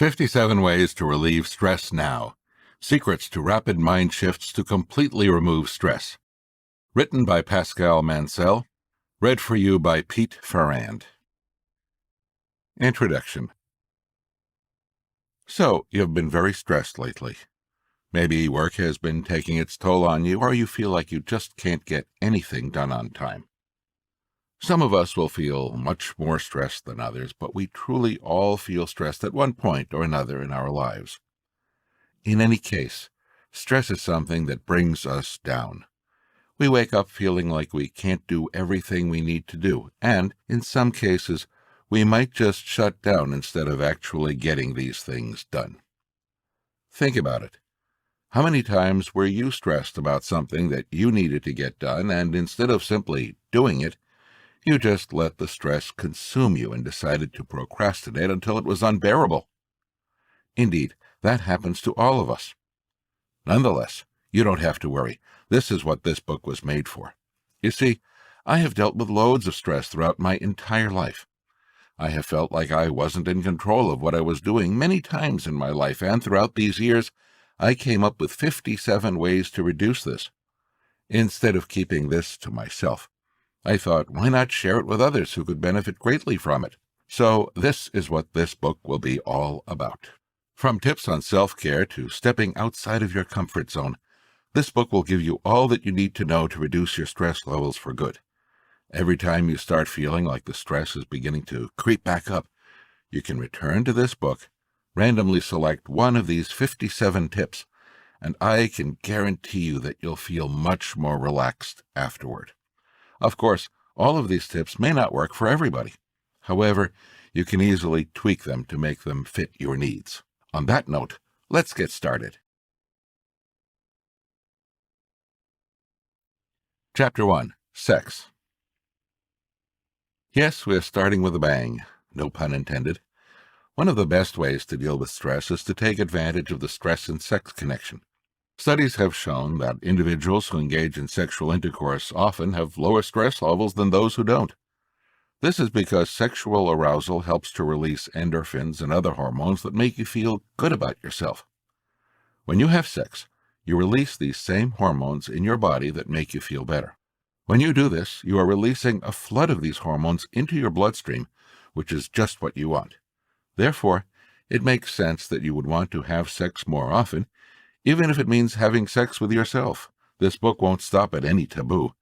57 Ways to Relieve Stress Now. Secrets to Rapid Mind Shifts to Completely Remove Stress. Written by Pascal Mansell. Read for you by Pete Ferrand. Introduction. So, you've been very stressed lately. Maybe work has been taking its toll on you, or you feel like you just can't get anything done on time. Some of us will feel much more stressed than others, but we truly all feel stressed at one point or another in our lives. In any case, stress is something that brings us down. We wake up feeling like we can't do everything we need to do, and, in some cases, we might just shut down instead of actually getting these things done. Think about it. How many times were you stressed about something that you needed to get done, and instead of simply doing it, you just let the stress consume you and decided to procrastinate until it was unbearable? Indeed, that happens to all of us. Nonetheless, you don't have to worry. This is what this book was made for. You see, I have dealt with loads of stress throughout my entire life. I have felt like I wasn't in control of what I was doing many times in my life, and throughout these years, I came up with 57 ways to reduce this. Instead of keeping this to myself, I thought, why not share it with others who could benefit greatly from it? So this is what this book will be all about. From tips on self-care to stepping outside of your comfort zone, this book will give you all that you need to know to reduce your stress levels for good. Every time you start feeling like the stress is beginning to creep back up, you can return to this book, randomly select one of these 57 tips, and I can guarantee you that you'll feel much more relaxed afterward. Of course, all of these tips may not work for everybody. However, you can easily tweak them to make them fit your needs. On that note, let's get started. Chapter 1. Sex. Yes, we're starting with a bang. No pun intended. One of the best ways to deal with stress is to take advantage of the stress and sex connection. Studies have shown that individuals who engage in sexual intercourse often have lower stress levels than those who don't. This is because sexual arousal helps to release endorphins and other hormones that make you feel good about yourself. When you have sex, you release these same hormones in your body that make you feel better. When you do this, you are releasing a flood of these hormones into your bloodstream, which is just what you want. Therefore, it makes sense that you would want to have sex more often, even if it means having sex with yourself. This book won't stop at any taboo.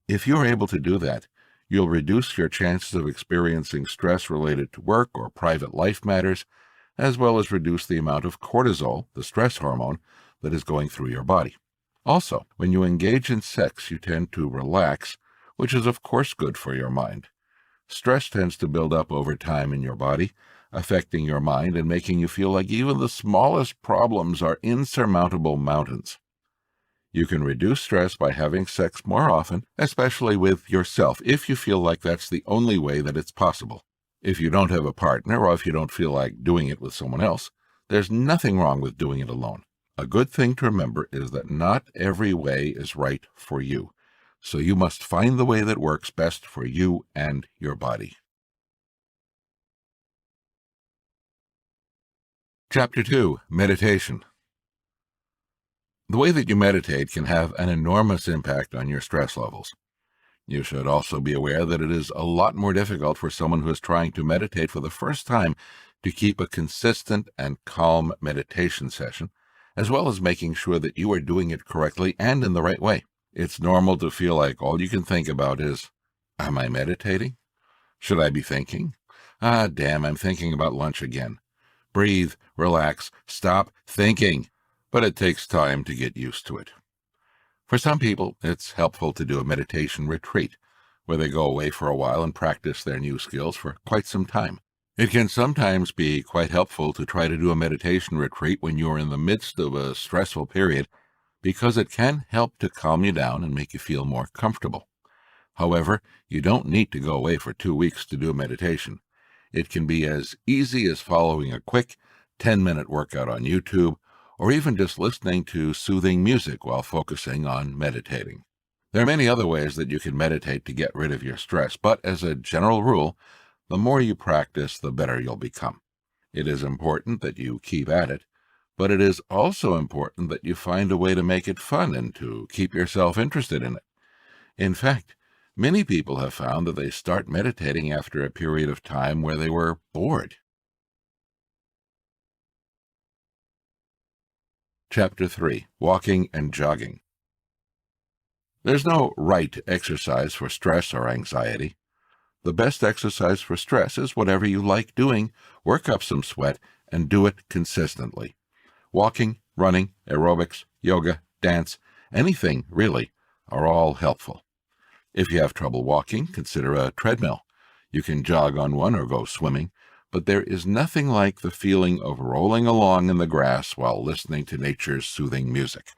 If you're able to do that, you'll reduce your chances of experiencing stress related to work or private life matters, as well as reduce the amount of cortisol, the stress hormone, that is going through your body. Also, when you engage in sex, you tend to relax, which is of course good for your mind. Stress tends to build up over time in your body, affecting your mind and making you feel like even the smallest problems are insurmountable mountains. You can reduce stress by having sex more often, especially with yourself, if you feel like that's the only way that it's possible. If you don't have a partner, or if you don't feel like doing it with someone else, there's nothing wrong with doing it alone. A good thing to remember is that not every way is right for you, so you must find the way that works best for you and your body. Chapter 2. Meditation. The way that you meditate can have an enormous impact on your stress levels. You should also be aware that it is a lot more difficult for someone who is trying to meditate for the first time to keep a consistent and calm meditation session, as well as making sure that you are doing it correctly and in the right way. It's normal to feel like all you can think about is, am I meditating? Should I be thinking? Ah, damn, I'm thinking about lunch again. Breathe, relax, stop thinking. But it takes time to get used to it. For some people, it's helpful to do a meditation retreat, where they go away for a while and practice their new skills for quite some time. It can sometimes be quite helpful to try to do a meditation retreat when you're in the midst of a stressful period, because it can help to calm you down and make you feel more comfortable. However, you don't need to go away for 2 weeks to do a meditation. It can be as easy as following a quick 10-minute workout on YouTube, or even just listening to soothing music while focusing on meditating. There are many other ways that you can meditate to get rid of your stress, but as a general rule, the more you practice, the better you'll become. It is important that you keep at it, but it is also important that you find a way to make it fun and to keep yourself interested in it. In fact, many people have found that they start meditating after a period of time where they were bored. Chapter 3. Walking and Jogging. There's no right exercise for stress or anxiety. The best exercise for stress is whatever you like doing. Work up some sweat and do it consistently. Walking, running, aerobics, yoga, dance, anything really, are all helpful. If you have trouble walking, consider a treadmill. You can jog on one or go swimming, but there is nothing like the feeling of rolling along in the grass while listening to nature's soothing music.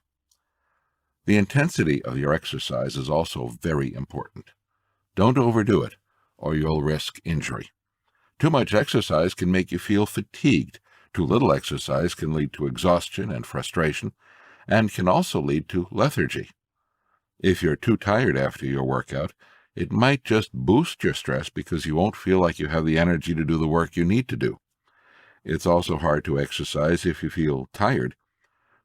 The intensity of your exercise is also very important. Don't overdo it, or you'll risk injury. Too much exercise can make you feel fatigued. Too little exercise can lead to exhaustion and frustration, and can also lead to lethargy. If you're too tired after your workout, it might just boost your stress because you won't feel like you have the energy to do the work you need to do. It's also hard to exercise if you feel tired,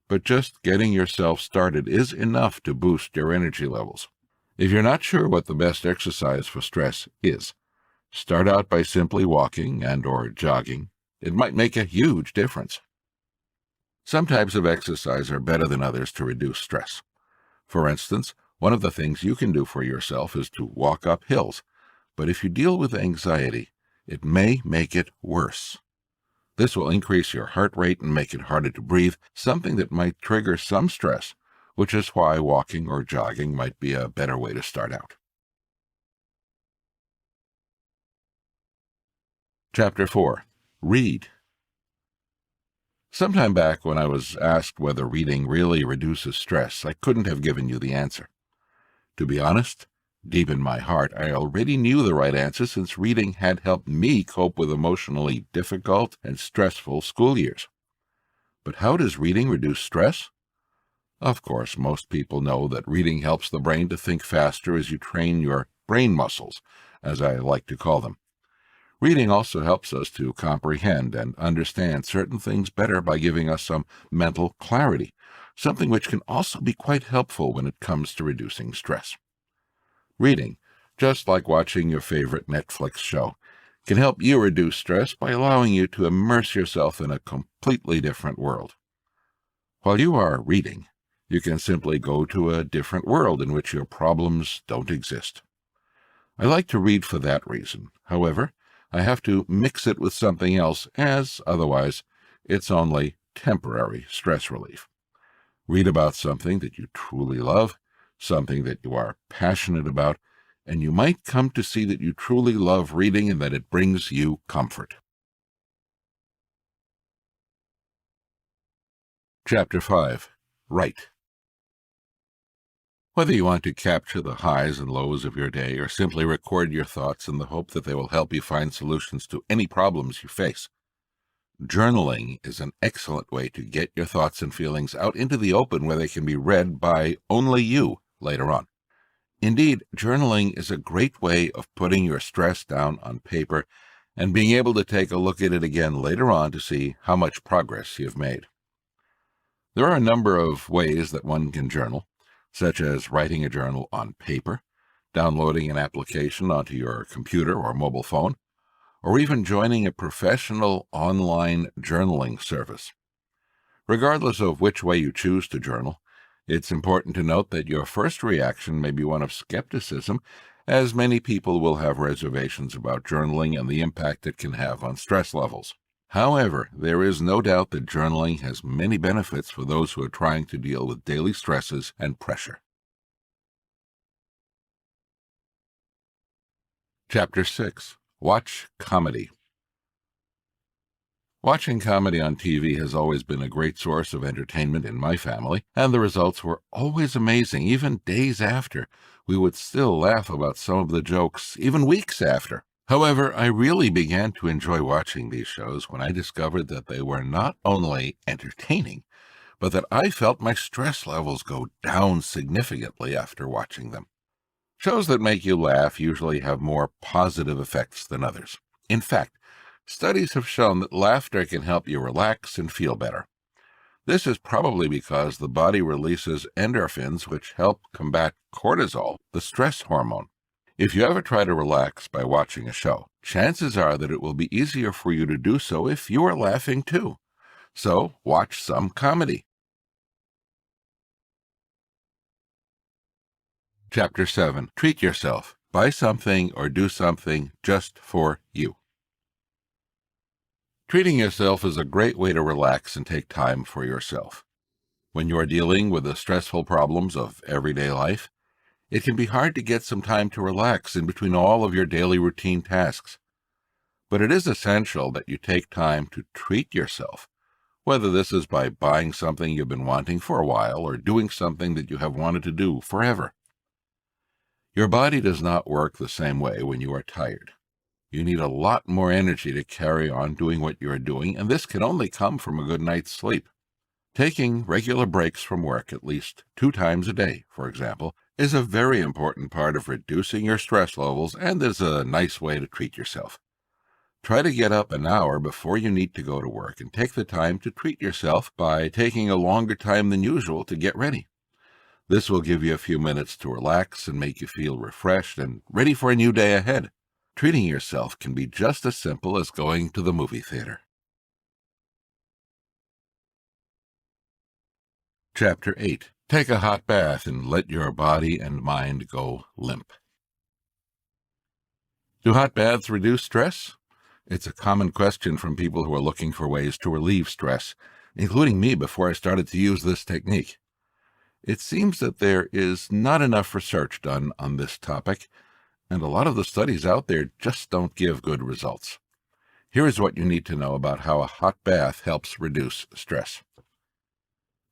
but just getting yourself started is enough to boost your energy levels. If you're not sure what the best exercise for stress is, start out by simply walking and/or jogging. It might make a huge difference. Some types of exercise are better than others to reduce stress. For instance, one of the things you can do for yourself is to walk up hills, but if you deal with anxiety, it may make it worse. This will increase your heart rate and make it harder to breathe, something that might trigger some stress, which is why walking or jogging might be a better way to start out. Chapter 4. Read. Sometime back when I was asked whether reading really reduces stress, I couldn't have given you the answer. To be honest, deep in my heart, I already knew the right answer since reading had helped me cope with emotionally difficult and stressful school years. But how does reading reduce stress? Of course, most people know that reading helps the brain to think faster as you train your brain muscles, as I like to call them. Reading also helps us to comprehend and understand certain things better by giving us some mental clarity, something which can also be quite helpful when it comes to reducing stress. Reading, just like watching your favorite Netflix show, can help you reduce stress by allowing you to immerse yourself in a completely different world. While you are reading, you can simply go to a different world in which your problems don't exist. I like to read for that reason. However, I have to mix it with something else, as otherwise it's only temporary stress relief. Read about something that you truly love, something that you are passionate about, and you might come to see that you truly love reading and that it brings you comfort. Chapter 5. Write. Whether you want to capture the highs and lows of your day or simply record your thoughts in the hope that they will help you find solutions to any problems you face, journaling is an excellent way to get your thoughts and feelings out into the open where they can be read by only you later on. Indeed, journaling is a great way of putting your stress down on paper and being able to take a look at it again later on to see how much progress you've made. There are a number of ways that one can journal, such as writing a journal on paper, downloading an application onto your computer or mobile phone, or even joining a professional online journaling service. Regardless of which way you choose to journal, it's important to note that your first reaction may be one of skepticism, as many people will have reservations about journaling and the impact it can have on stress levels. However, there is no doubt that journaling has many benefits for those who are trying to deal with daily stresses and pressure. Chapter 6. Watch comedy. Watching comedy on TV has always been a great source of entertainment in my family, and the results were always amazing. Even days after, we would still laugh about some of the jokes, even weeks after. However, I really began to enjoy watching these shows when I discovered that they were not only entertaining, but that I felt my stress levels go down significantly after watching them. Shows that make you laugh usually have more positive effects than others. In fact, Studies have shown that laughter can help you relax and feel better. This is probably because the body releases endorphins, which help combat cortisol, the stress hormone. If you ever try to relax by watching a show, chances are that it will be easier for you to do so if you are laughing too. So watch some comedy. Chapter 7. Treat yourself. Buy something or do something just for you. Treating yourself is a great way to relax and take time for yourself. When you are dealing with the stressful problems of everyday life, it can be hard to get some time to relax in between all of your daily routine tasks. But it is essential that you take time to treat yourself, whether this is by buying something you've been wanting for a while or doing something that you have wanted to do forever. Your body does not work the same way when you are tired. You need a lot more energy to carry on doing what you are doing, and this can only come from a good night's sleep. Taking regular breaks from work at least 2 times a day, for example, is a very important part of reducing your stress levels and is a nice way to treat yourself. Try to get up an hour before you need to go to work and take the time to treat yourself by taking a longer time than usual to get ready. This will give you a few minutes to relax and make you feel refreshed and ready for a new day ahead. Treating yourself can be just as simple as going to the movie theater. Chapter 8. Take a hot bath and let your body and mind go limp. Do hot baths reduce stress? It's a common question from people who are looking for ways to relieve stress, including me before I started to use this technique. It seems that there is not enough research done on this topic, and a lot of the studies out there just don't give good results. Here is what you need to know about how a hot bath helps reduce stress.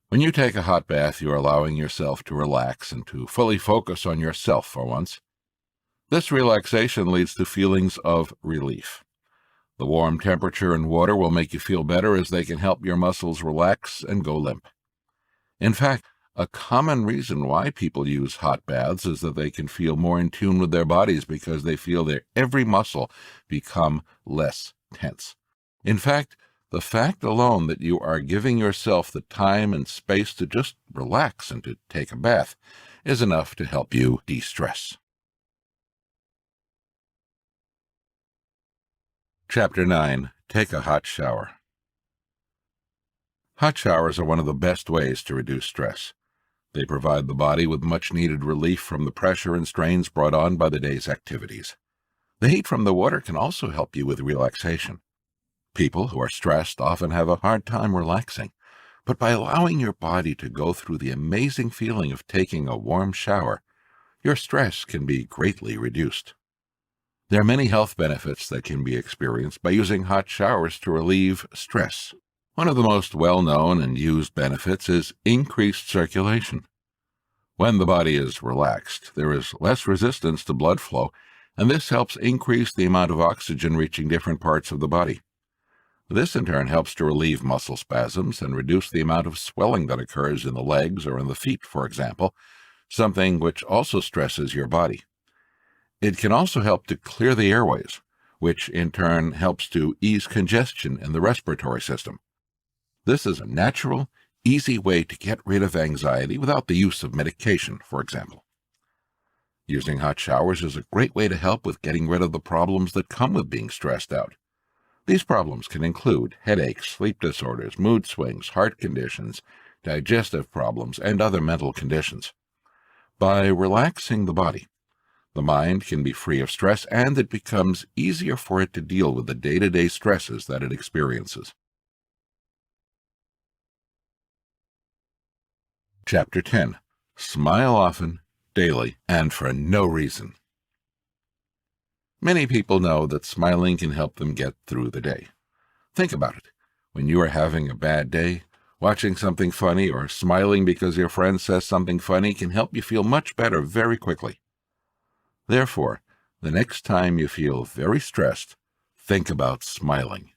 When you take a hot bath, you are allowing yourself to relax and to fully focus on yourself for once. This relaxation leads to feelings of relief. The warm temperature and water will make you feel better as they can help your muscles relax and go limp. In fact, a common reason why people use hot baths is that they can feel more in tune with their bodies because they feel their every muscle become less tense. In fact, the fact alone that you are giving yourself the time and space to just relax and to take a bath is enough to help you de-stress. Chapter 9. Take a hot shower. Hot showers are one of the best ways to reduce stress. They provide the body with much-needed relief from the pressure and strains brought on by the day's activities. The heat from the water can also help you with relaxation. People who are stressed often have a hard time relaxing, but by allowing your body to go through the amazing feeling of taking a warm shower, your stress can be greatly reduced. There are many health benefits that can be experienced by using hot showers to relieve stress. One of the most well-known and used benefits is increased circulation. When the body is relaxed, there is less resistance to blood flow, and this helps increase the amount of oxygen reaching different parts of the body. This in turn helps to relieve muscle spasms and reduce the amount of swelling that occurs in the legs or in the feet, for example, something which also stresses your body. It can also help to clear the airways, which in turn helps to ease congestion in the respiratory system. This is a natural, easy way to get rid of anxiety without the use of medication, for example. Using hot showers is a great way to help with getting rid of the problems that come with being stressed out. These problems can include headaches, sleep disorders, mood swings, heart conditions, digestive problems, and other mental conditions. By relaxing the body, the mind can be free of stress, and it becomes easier for it to deal with the day-to-day stresses that it experiences. Chapter 10. Smile often, daily, and for no reason. Many people know that smiling can help them get through the day. Think about it. When you are having a bad day, watching something funny or smiling because your friend says something funny can help you feel much better very quickly. Therefore, the next time you feel very stressed, think about smiling.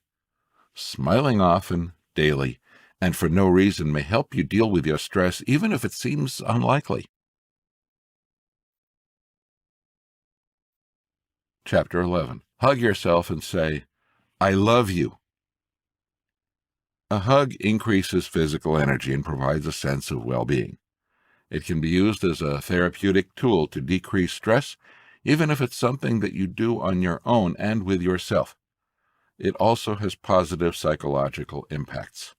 Smiling often, daily, and for no reason may help you deal with your stress even if it seems unlikely. Chapter 11. Hug yourself and say, I love you. A hug increases physical energy and provides a sense of well-being. It can be used as a therapeutic tool to decrease stress, even if it's something that you do on your own and with yourself. It also has positive psychological impacts.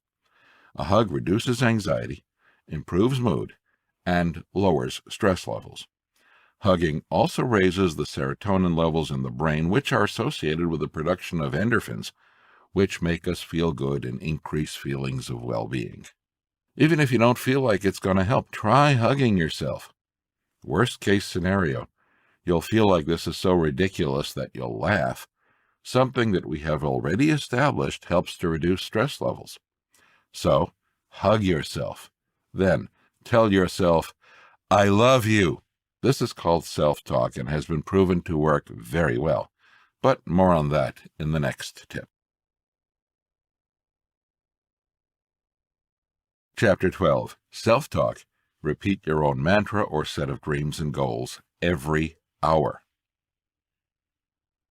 A hug reduces anxiety, improves mood, and lowers stress levels. Hugging also raises the serotonin levels in the brain, which are associated with the production of endorphins, which make us feel good and increase feelings of well-being. Even if you don't feel like it's going to help, try hugging yourself. Worst case scenario, you'll feel like this is so ridiculous that you'll laugh. Something that we have already established helps to reduce stress levels. So, hug yourself. Then, tell yourself, I love you. This is called self-talk and has been proven to work very well. But more on that in the next tip. Chapter 12. Self-talk. Repeat your own mantra or set of dreams and goals every hour.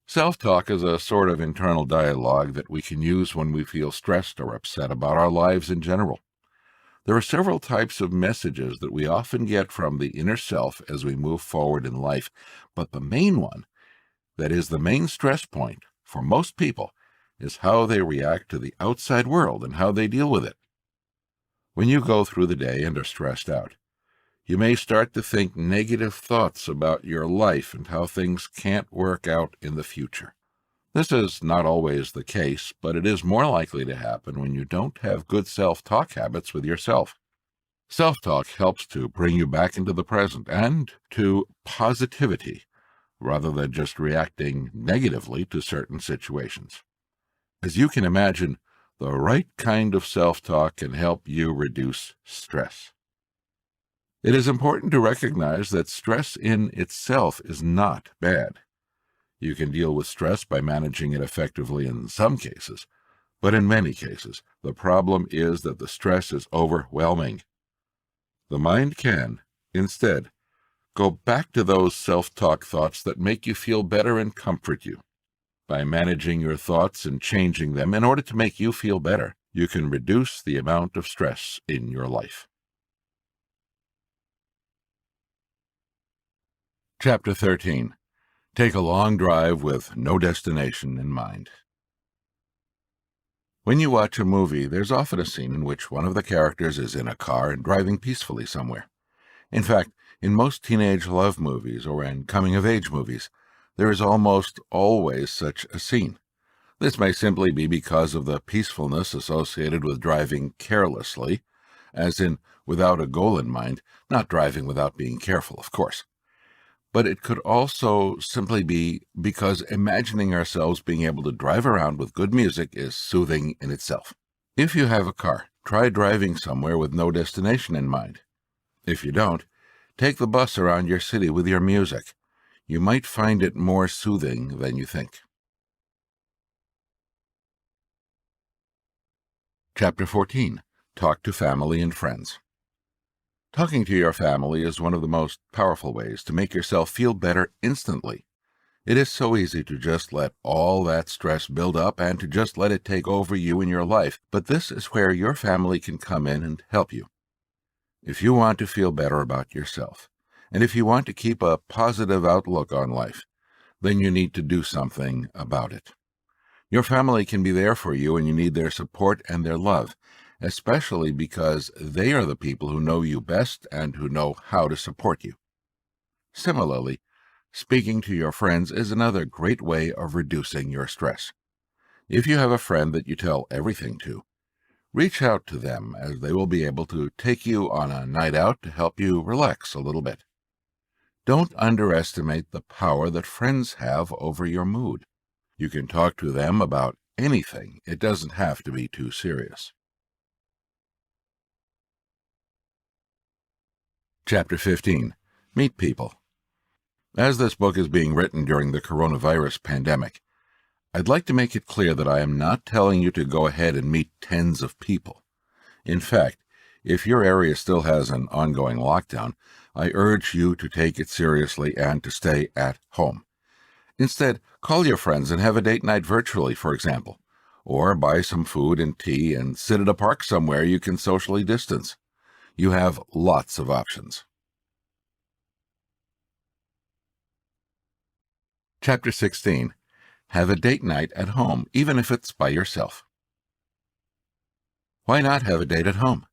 Self-talk is a sort of internal dialogue that we can use when we feel stressed or upset about our lives in general. There are several types of messages that we often get from the inner self as we move forward in life, but the main one, that is the main stress point for most people, is how they react to the outside world and how they deal with it. When you go through the day and are stressed out, you may start to think negative thoughts about your life and how things can't work out in the future. This is not always the case, but it is more likely to happen when you don't have good self-talk habits with yourself. Self-talk helps to bring you back into the present and to positivity, rather than just reacting negatively to certain situations. As you can imagine, the right kind of self-talk can help you reduce stress. It is important to recognize that stress in itself is not bad. You can deal with stress by managing it effectively in some cases, but in many cases, the problem is that the stress is overwhelming. The mind can, instead, go back to those self-talk thoughts that make you feel better and comfort you. By managing your thoughts and changing them in order to make you feel better, you can reduce the amount of stress in your life. Chapter 13. Take a long drive with no destination in mind. When you watch a movie, there's often a scene in which one of the characters is in a car and driving peacefully somewhere. In fact, in most teenage love movies or in coming-of-age movies, there is almost always such a scene. This may simply be because of the peacefulness associated with driving carelessly, as in without a goal in mind, not driving without being careful, of course. But it could also simply be because imagining ourselves being able to drive around with good music is soothing in itself. If you have a car, try driving somewhere with no destination in mind. If you don't, take the bus around your city with your music. You might find it more soothing than you think. Chapter 14. Talk to family and friends. Talking to your family is one of the most powerful ways to make yourself feel better instantly. It is so easy to just let all that stress build up and to just let it take over you in your life, but this is where your family can come in and help you. If you want to feel better about yourself, and if you want to keep a positive outlook on life, then you need to do something about it. Your family can be there for you and you need their support and their love, especially because they are the people who know you best and who know how to support you. Similarly, speaking to your friends is another great way of reducing your stress. If you have a friend that you tell everything to, reach out to them as they will be able to take you on a night out to help you relax a little bit. Don't underestimate the power that friends have over your mood. You can talk to them about anything. It doesn't have to be too serious. Chapter 15. Meet people. As this book is being written during the coronavirus pandemic, I'd like to make it clear that I am not telling you to go ahead and meet tens of people. In fact, if your area still has an ongoing lockdown, I urge you to take it seriously and to stay at home. Instead, call your friends and have a date night virtually, for example. Or buy some food and tea and sit at a park somewhere you can socially distance. You have lots of options. Chapter 16. Have a date night at home, even if it's by yourself. Why not have a date at home?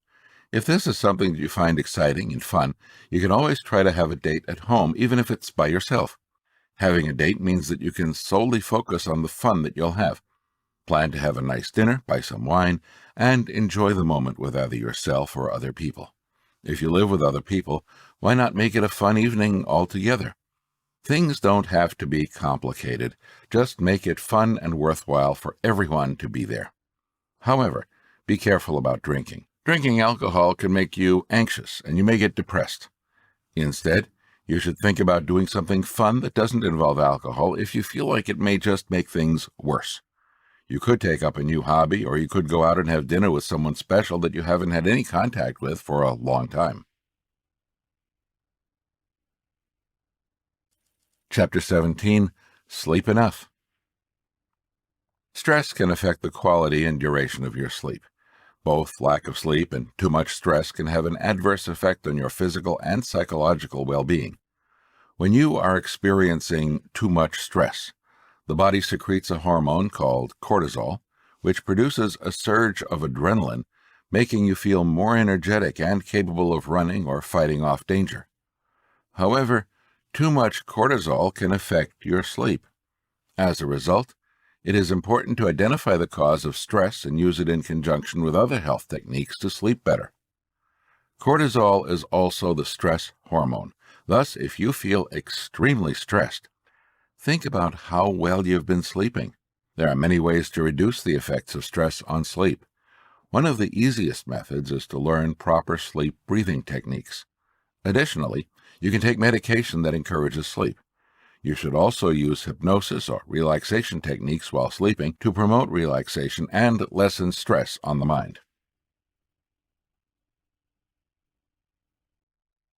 If this is something that you find exciting and fun, you can always try to have a date at home, even if it's by yourself. Having a date means that you can solely focus on the fun that you'll have. Plan to have a nice dinner, buy some wine, and enjoy the moment with either yourself or other people. If you live with other people, why not make it a fun evening altogether? Things don't have to be complicated. Just make it fun and worthwhile for everyone to be there. However, be careful about drinking. Drinking alcohol can make you anxious, and you may get depressed. Instead, you should think about doing something fun that doesn't involve alcohol if you feel like it may just make things worse. You could take up a new hobby, or you could go out and have dinner with someone special that you haven't had any contact with for a long time. Chapter 17. Sleep enough. Stress can affect the quality and duration of your sleep. Both lack of sleep and too much stress can have an adverse effect on your physical and psychological well-being. When you are experiencing too much stress, the body secretes a hormone called cortisol, which produces a surge of adrenaline, making you feel more energetic and capable of running or fighting off danger. However, too much cortisol can affect your sleep. As a result, it is important to identify the cause of stress and use it in conjunction with other health techniques to sleep better. Cortisol is also the stress hormone. Thus, if you feel extremely stressed, think about how well you've been sleeping. There are many ways to reduce the effects of stress on sleep. One of the easiest methods is to learn proper sleep breathing techniques. Additionally, you can take medication that encourages sleep. You should also use hypnosis or relaxation techniques while sleeping to promote relaxation and lessen stress on the mind.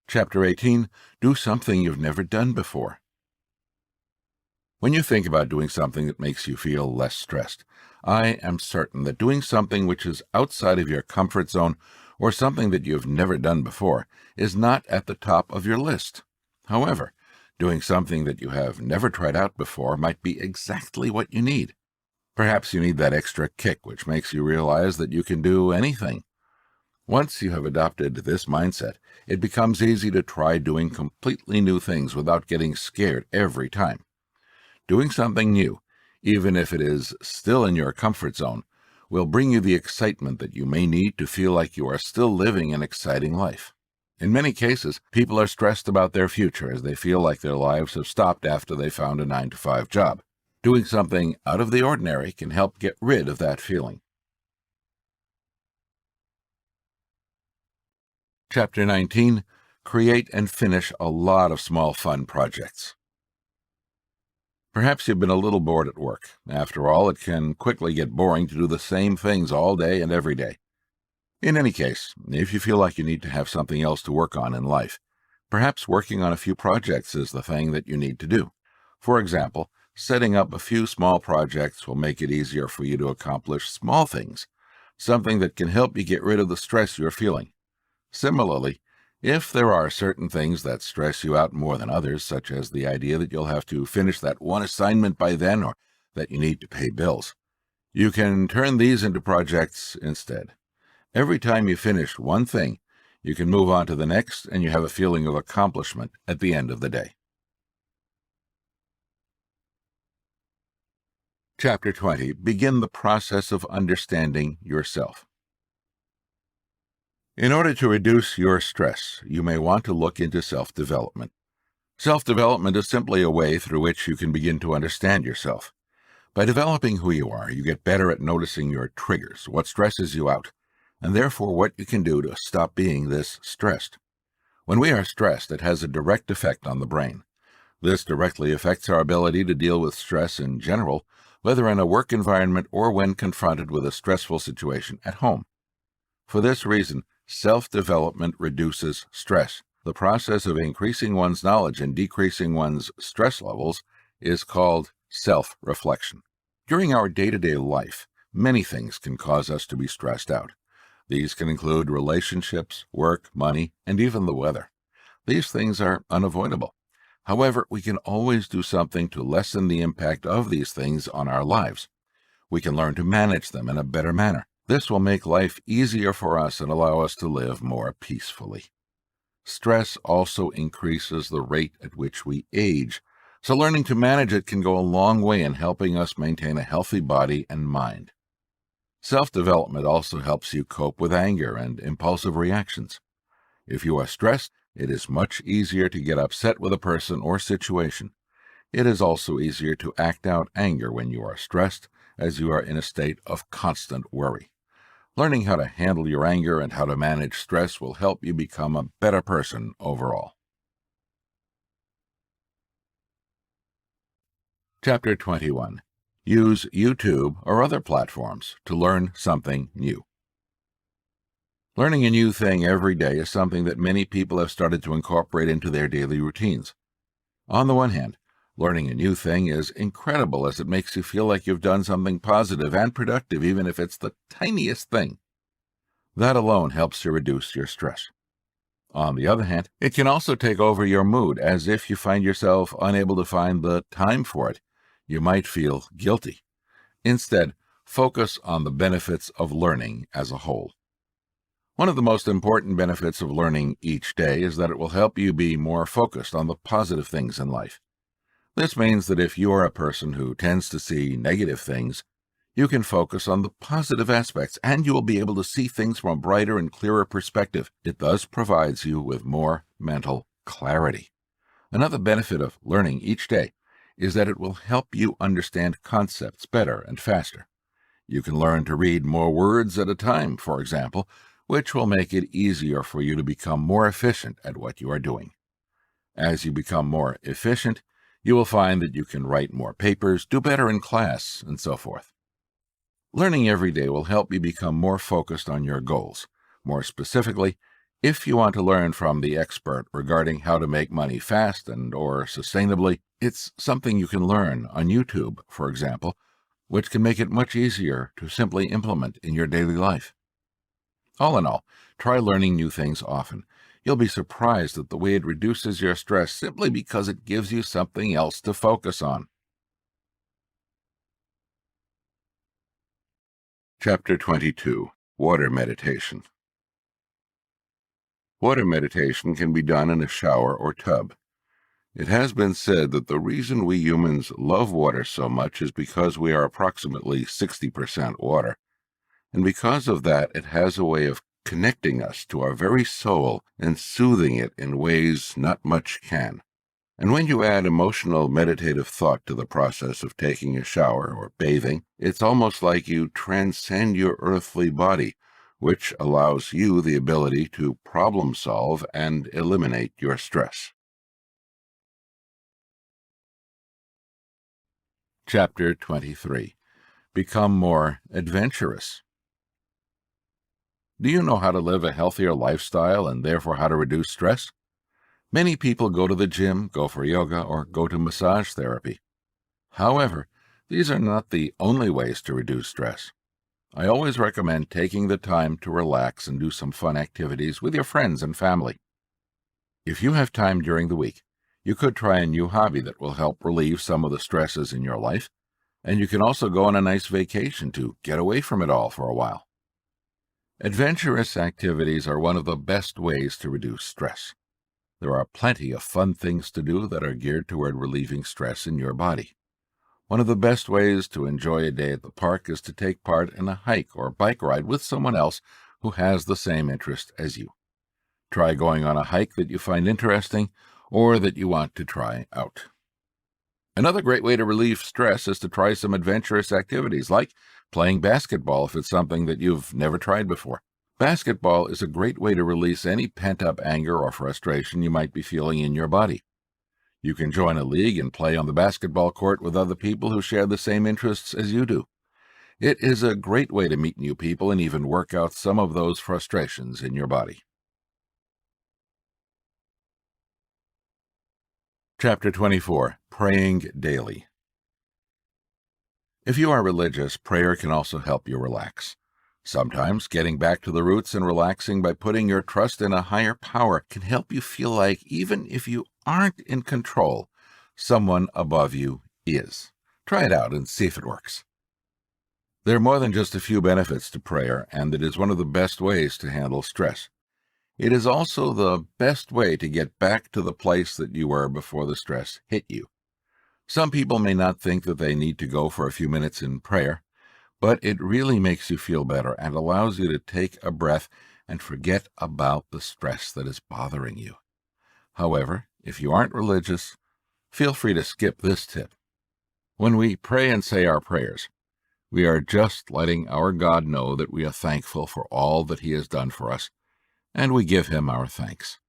Chapter 18. Do something you've never done before. When you think about doing something that makes you feel less stressed, I am certain that doing something which is outside of your comfort zone or something that you've never done before is not at the top of your list. However, doing something that you have never tried out before might be exactly what you need. Perhaps you need that extra kick which makes you realize that you can do anything. Once you have adopted this mindset, it becomes easy to try doing completely new things without getting scared every time. Doing something new, even if it is still in your comfort zone, will bring you the excitement that you may need to feel like you are still living an exciting life. In many cases, people are stressed about their future as they feel like their lives have stopped after they found a 9-to-5 job. Doing something out of the ordinary can help get rid of that feeling. Chapter 19. Create and finish a lot of small fun projects. Perhaps you've been a little bored at work. After all, it can quickly get boring to do the same things all day and every day. In any case, if you feel like you need to have something else to work on in life, perhaps working on a few projects is the thing that you need to do. For example, setting up a few small projects will make it easier for you to accomplish small things, something that can help you get rid of the stress you're feeling. Similarly, if there are certain things that stress you out more than others, such as the idea that you'll have to finish that one assignment by then or that you need to pay bills, you can turn these into projects instead. Every time you finish one thing, you can move on to the next and you have a feeling of accomplishment at the end of the day. Chapter 20. Begin the process of understanding yourself. In order to reduce your stress, you may want to look into self-development. Self-development is simply a way through which you can begin to understand yourself. By developing who you are, you get better at noticing your triggers, what stresses you out, and therefore what you can do to stop being this stressed. When we are stressed, it has a direct effect on the brain. This directly affects our ability to deal with stress in general, whether in a work environment or when confronted with a stressful situation at home. For this reason, self-development reduces stress. The process of increasing one's knowledge and decreasing one's stress levels is called self-reflection. During our day-to-day life, many things can cause us to be stressed out. These can include relationships, work, money, and even the weather. These things are unavoidable. However, we can always do something to lessen the impact of these things on our lives. We can learn to manage them in a better manner. This will make life easier for us and allow us to live more peacefully. Stress also increases the rate at which we age, so learning to manage it can go a long way in helping us maintain a healthy body and mind. Self-development also helps you cope with anger and impulsive reactions. If you are stressed, it is much easier to get upset with a person or situation. It is also easier to act out anger when you are stressed, as you are in a state of constant worry. Learning how to handle your anger and how to manage stress will help you become a better person overall. Chapter 21. Use YouTube or other platforms to learn something new. Learning a new thing every day is something that many people have started to incorporate into their daily routines. On the one hand, learning a new thing is incredible as it makes you feel like you've done something positive and productive, even if it's the tiniest thing. That alone helps to reduce your stress. On the other hand, it can also take over your mood, as if you find yourself unable to find the time for it. You might feel guilty. Instead, focus on the benefits of learning as a whole. One of the most important benefits of learning each day is that it will help you be more focused on the positive things in life. This means that if you are a person who tends to see negative things, you can focus on the positive aspects, and you will be able to see things from a brighter and clearer perspective. It thus provides you with more mental clarity. Another benefit of learning each day is that it will help you understand concepts better and faster. You can learn to read more words at a time, for example, which will make it easier for you to become more efficient at what you are doing. As you become more efficient, you will find that you can write more papers, do better in class, and so forth. Learning every day will help you become more focused on your goals. More specifically, if you want to learn from the expert regarding how to make money fast and/or sustainably, it's something you can learn on YouTube, for example, which can make it much easier to simply implement in your daily life. All in all, try learning new things often. You'll be surprised at the way it reduces your stress simply because it gives you something else to focus on. Chapter 22. Water Meditation. Water meditation can be done in a shower or tub. It has been said that the reason we humans love water so much is because we are approximately 60% water. And because of that, it has a way of connecting us to our very soul and soothing it in ways not much can. And when you add emotional meditative thought to the process of taking a shower or bathing, it's almost like you transcend your earthly body, which allows you the ability to problem solve and eliminate your stress. Chapter 23. Become more adventurous. Do you know how to live a healthier lifestyle and therefore how to reduce stress? Many people go to the gym, go for yoga, or go to massage therapy. However, these are not the only ways to reduce stress. I always recommend taking the time to relax and do some fun activities with your friends and family. If you have time during the week, you could try a new hobby that will help relieve some of the stresses in your life, and you can also go on a nice vacation to get away from it all for a while. Adventurous activities are one of the best ways to reduce stress. There are plenty of fun things to do that are geared toward relieving stress in your body. One of the best ways to enjoy a day at the park is to take part in a hike or bike ride with someone else who has the same interest as you. Try going on a hike that you find interesting or that you want to try out. Another great way to relieve stress is to try some adventurous activities, like playing basketball if it's something that you've never tried before. Basketball is a great way to release any pent-up anger or frustration you might be feeling in your body. You can join a league and play on the basketball court with other people who share the same interests as you do. It is a great way to meet new people and even work out some of those frustrations in your body. Chapter 24. Praying Daily. If you are religious, prayer can also help you relax. Sometimes getting back to the roots and relaxing by putting your trust in a higher power can help you feel like even if you aren't in control, someone above you is. Try it out and see if it works. There are more than just a few benefits to prayer, and it is one of the best ways to handle stress. It is also the best way to get back to the place that you were before the stress hit you. Some people may not think that they need to go for a few minutes in prayer, but it really makes you feel better and allows you to take a breath and forget about the stress that is bothering you. However, if you aren't religious, feel free to skip this tip. When we pray and say our prayers, we are just letting our God know that we are thankful for all that He has done for us, and we give Him our thanks.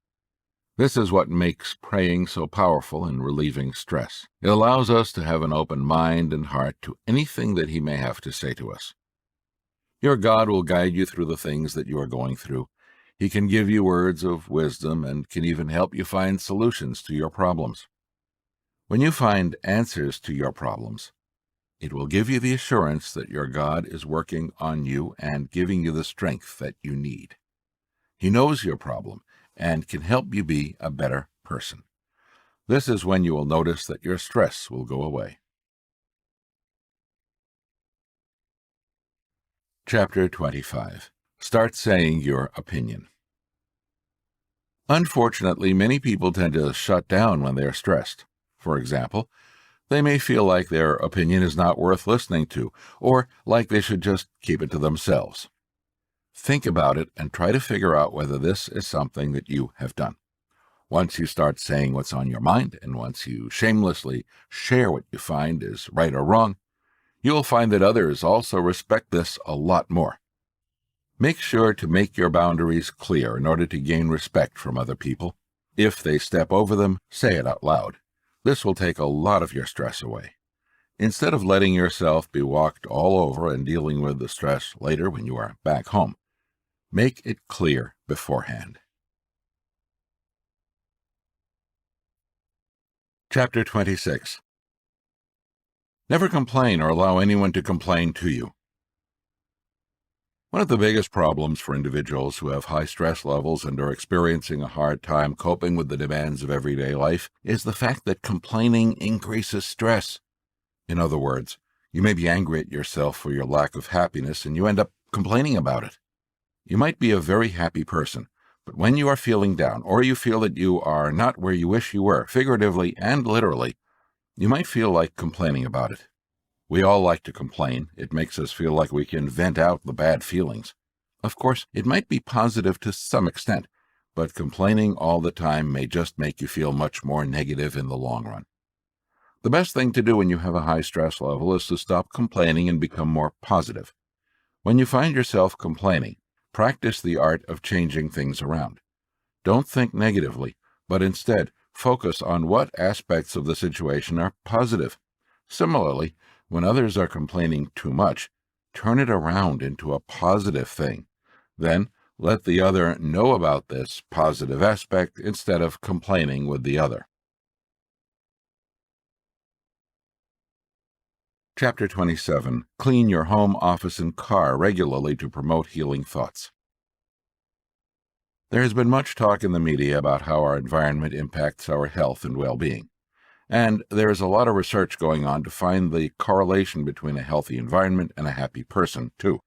This is what makes praying so powerful in relieving stress. It allows us to have an open mind and heart to anything that He may have to say to us. Your God will guide you through the things that you are going through. He can give you words of wisdom and can even help you find solutions to your problems. When you find answers to your problems, it will give you the assurance that your God is working on you and giving you the strength that you need. He knows your problem and can help you be a better person. This is when you will notice that your stress will go away. Chapter 25. Start saying your opinion. Unfortunately, many people tend to shut down when they are stressed. For example, they may feel like their opinion is not worth listening to, or like they should just keep it to themselves. Think about it and try to figure out whether this is something that you have done. Once you start saying what's on your mind, and once you shamelessly share what you find is right or wrong, you will find that others also respect this a lot more. Make sure to make your boundaries clear in order to gain respect from other people. If they step over them, say it out loud. This will take a lot of your stress away. Instead of letting yourself be walked all over and dealing with the stress later when you are back home, make it clear beforehand. Chapter 26. Never complain or allow anyone to complain to you. One of the biggest problems for individuals who have high stress levels and are experiencing a hard time coping with the demands of everyday life is the fact that complaining increases stress. In other words, you may be angry at yourself for your lack of happiness and you end up complaining about it. You might be a very happy person, but when you are feeling down or you feel that you are not where you wish you were, figuratively and literally, you might feel like complaining about it. We all like to complain. It makes us feel like we can vent out the bad feelings. Of course, it might be positive to some extent, but complaining all the time may just make you feel much more negative in the long run. The best thing to do when you have a high stress level is to stop complaining and become more positive. When you find yourself complaining, practice the art of changing things around. Don't think negatively, but instead focus on what aspects of the situation are positive. Similarly, when others are complaining too much, turn it around into a positive thing. Then let the other know about this positive aspect instead of complaining with the other. Chapter 27. Clean your home, office, and car regularly to promote healing thoughts. There has been much talk in the media about how our environment impacts our health and well-being. And there is a lot of research going on to find the correlation between a healthy environment and a happy person, too.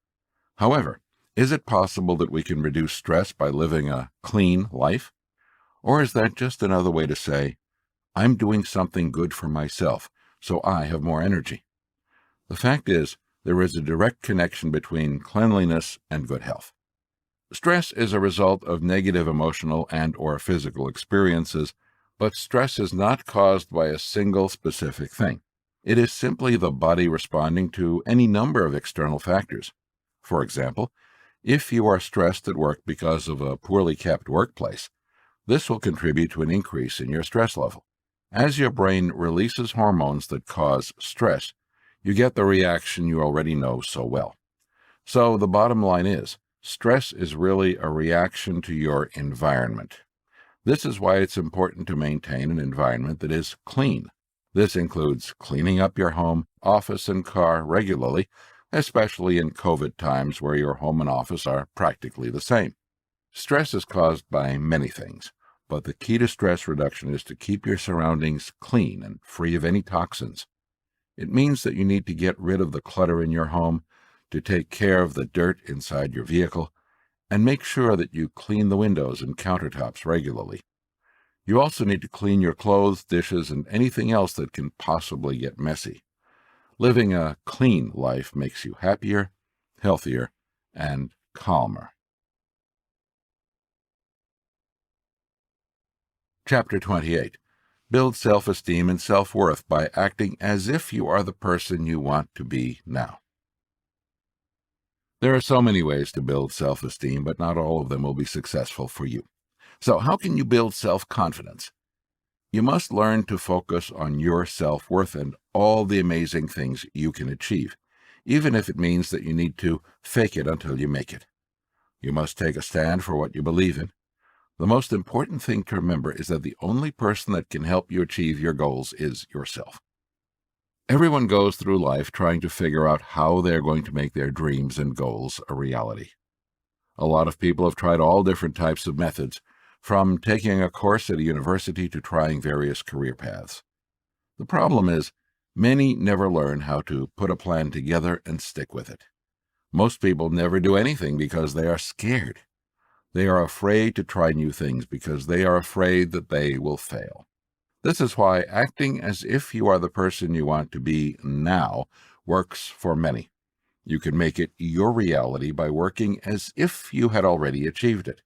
However, is it possible that we can reduce stress by living a clean life? Or is that just another way to say, I'm doing something good for myself, so I have more energy? The fact is, there is a direct connection between cleanliness and good health. Stress is a result of negative emotional and/or physical experiences, but stress is not caused by a single specific thing. It is simply the body responding to any number of external factors. For example, if you are stressed at work because of a poorly kept workplace, this will contribute to an increase in your stress level. As your brain releases hormones that cause stress, you get the reaction you already know so well. So the bottom line is, stress is really a reaction to your environment. This is why it's important to maintain an environment that is clean. This includes cleaning up your home, office, and car regularly, especially in COVID times where your home and office are practically the same. Stress is caused by many things, but the key to stress reduction is to keep your surroundings clean and free of any toxins. It means that you need to get rid of the clutter in your home, to take care of the dirt inside your vehicle, and make sure that you clean the windows and countertops regularly. You also need to clean your clothes, dishes, and anything else that can possibly get messy. Living a clean life makes you happier, healthier, and calmer. Chapter 28. Build self-esteem and self-worth by acting as if you are the person you want to be now. There are so many ways to build self-esteem, but not all of them will be successful for you. So how can you build self-confidence? You must learn to focus on your self-worth and all the amazing things you can achieve, even if it means that you need to fake it until you make it. You must take a stand for what you believe in. The most important thing to remember is that the only person that can help you achieve your goals is yourself. Everyone goes through life trying to figure out how they're going to make their dreams and goals a reality. A lot of people have tried all different types of methods, from taking a course at a university to trying various career paths. The problem is, many never learn how to put a plan together and stick with it. Most people never do anything because they are scared. They are afraid to try new things because they are afraid that they will fail. This is why acting as if you are the person you want to be now works for many. You can make it your reality by working as if you had already achieved it.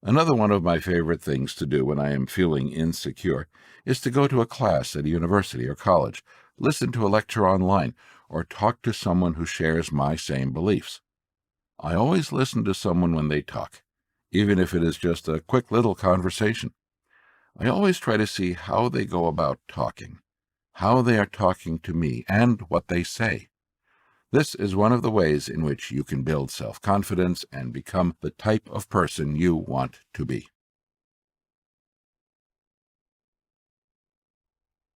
Another one of my favorite things to do when I am feeling insecure is to go to a class at a university or college, listen to a lecture online, or talk to someone who shares my same beliefs. I always listen to someone when they talk, even if it is just a quick little conversation. I always try to see how they go about talking, how they are talking to me, and what they say. This is one of the ways in which you can build self-confidence and become the type of person you want to be.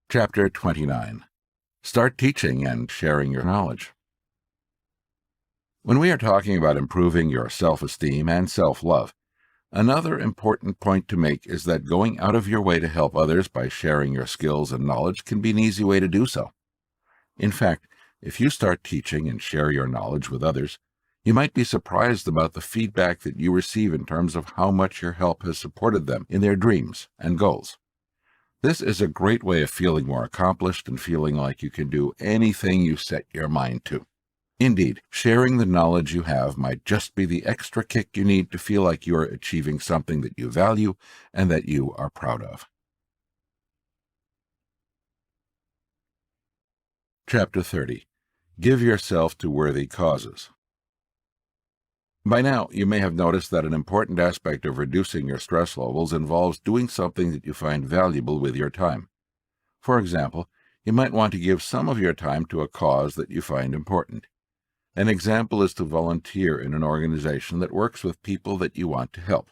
Chapter 29. Start teaching and sharing your knowledge. When we are talking about improving your self-esteem and self-love, another important point to make is that going out of your way to help others by sharing your skills and knowledge can be an easy way to do so. In fact, if you start teaching and share your knowledge with others, you might be surprised about the feedback that you receive in terms of how much your help has supported them in their dreams and goals. This is a great way of feeling more accomplished and feeling like you can do anything you set your mind to. Indeed, sharing the knowledge you have might just be the extra kick you need to feel like you are achieving something that you value and that you are proud of. Chapter 30. Give yourself to worthy causes. By now, you may have noticed that an important aspect of reducing your stress levels involves doing something that you find valuable with your time. For example, you might want to give some of your time to a cause that you find important. An example is to volunteer in an organization that works with people that you want to help.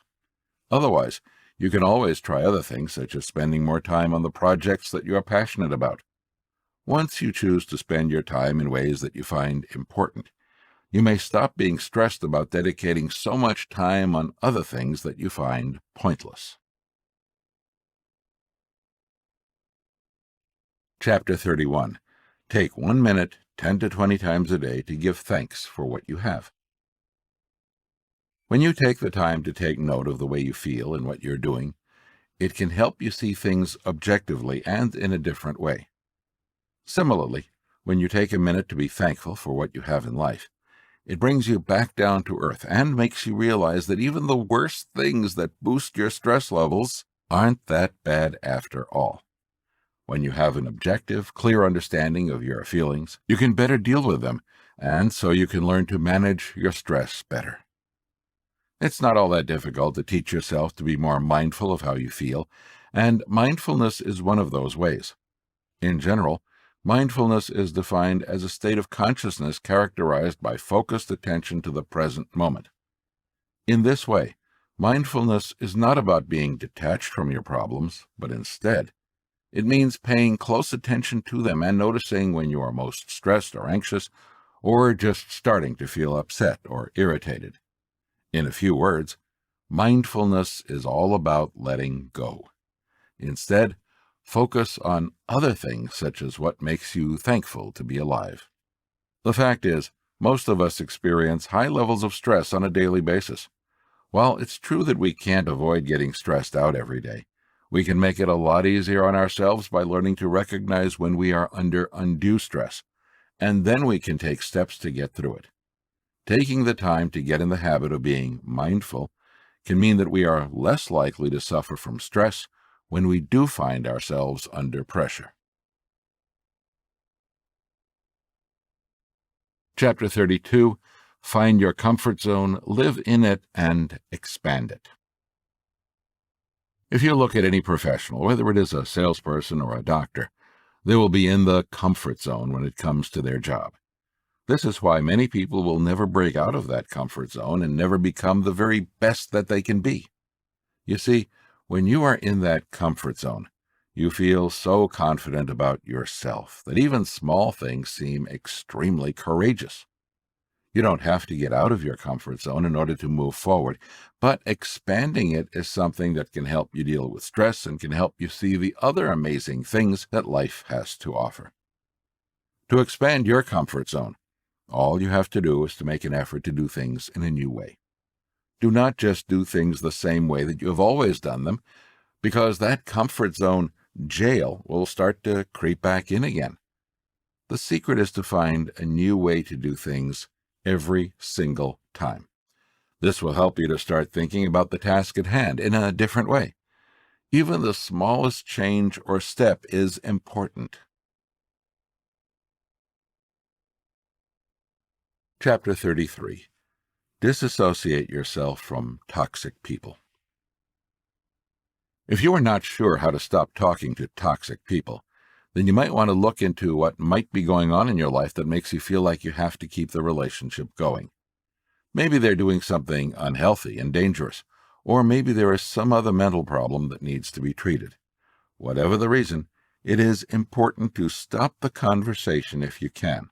Otherwise, you can always try other things, such as spending more time on the projects that you are passionate about. Once you choose to spend your time in ways that you find important, you may stop being stressed about dedicating so much time on other things that you find pointless. Chapter 31. Take 1 minute, 10 to 20 times a day to give thanks for what you have. When you take the time to take note of the way you feel and what you're doing, it can help you see things objectively and in a different way. Similarly, when you take a minute to be thankful for what you have in life, it brings you back down to earth and makes you realize that even the worst things that boost your stress levels aren't that bad after all. When you have an objective, clear understanding of your feelings, you can better deal with them, and so you can learn to manage your stress better. It's not all that difficult to teach yourself to be more mindful of how you feel, and mindfulness is one of those ways. In general, mindfulness is defined as a state of consciousness characterized by focused attention to the present moment. In this way, Mindfulness is not about being detached from your problems, but instead, it means paying close attention to them and noticing when you are most stressed or anxious, or just starting to feel upset or irritated. In a few words, mindfulness is all about letting go. Instead, focus on other things such as what makes you thankful to be alive. The fact is, most of us experience high levels of stress on a daily basis. While it's true that we can't avoid getting stressed out every day, we can make it a lot easier on ourselves by learning to recognize when we are under undue stress, and then we can take steps to get through it. Taking the time to get in the habit of being mindful can mean that we are less likely to suffer from stress when we do find ourselves under pressure. Chapter 32, Find Your Comfort Zone, Live in It, and Expand It. If you look at any professional, whether it is a salesperson or a doctor, they will be in the comfort zone when it comes to their job. This is why many people will never break out of that comfort zone and never become the very best that they can be. You see, when you are in that comfort zone, you feel so confident about yourself that even small things seem extremely courageous. You don't have to get out of your comfort zone in order to move forward, but expanding it is something that can help you deal with stress and can help you see the other amazing things that life has to offer. To expand your comfort zone, all you have to do is to make an effort to do things in a new way. Do not just do things the same way that you have always done them, because that comfort zone jail will start to creep back in again. The secret is to find a new way to do things every single time. This will help you to start thinking about the task at hand in a different way. Even the smallest change or step is important. Chapter 33. Disassociate yourself from toxic people. If you are not sure how to stop talking to toxic people, then you might want to look into what might be going on in your life that makes you feel like you have to keep the relationship going. Maybe they're doing something unhealthy and dangerous, or maybe there is some other mental problem that needs to be treated. Whatever the reason, it is important to stop the conversation if you can.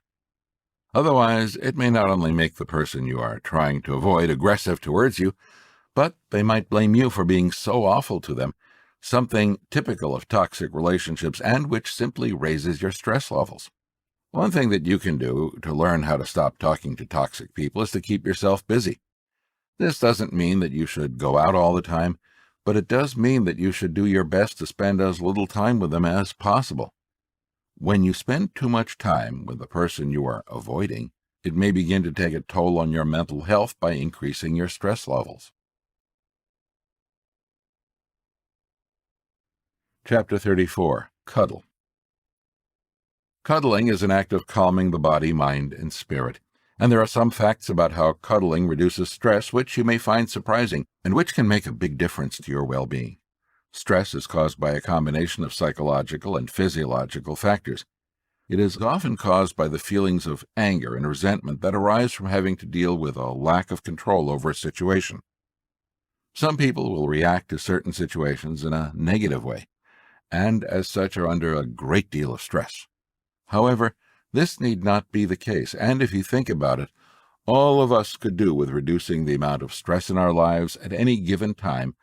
Otherwise, it may not only make the person you are trying to avoid aggressive towards you, but they might blame you for being so awful to them, something typical of toxic relationships and which simply raises your stress levels. One thing that you can do to learn how to stop talking to toxic people is to keep yourself busy. This doesn't mean that you should go out all the time, but it does mean that you should do your best to spend as little time with them as possible. When you spend too much time with the person you are avoiding, it may begin to take a toll on your mental health by increasing your stress levels. Chapter 34. Cuddle. Cuddling is an act of calming the body, mind, and spirit, and there are some facts about how cuddling reduces stress which you may find surprising and which can make a big difference to your well-being. Stress is caused by a combination of psychological and physiological factors. It is often caused by the feelings of anger and resentment that arise from having to deal with a lack of control over a situation. Some people will react to certain situations in a negative way, and as such are under a great deal of stress. However, this need not be the case, and if you think about it, all of us could do with reducing the amount of stress in our lives at any given time,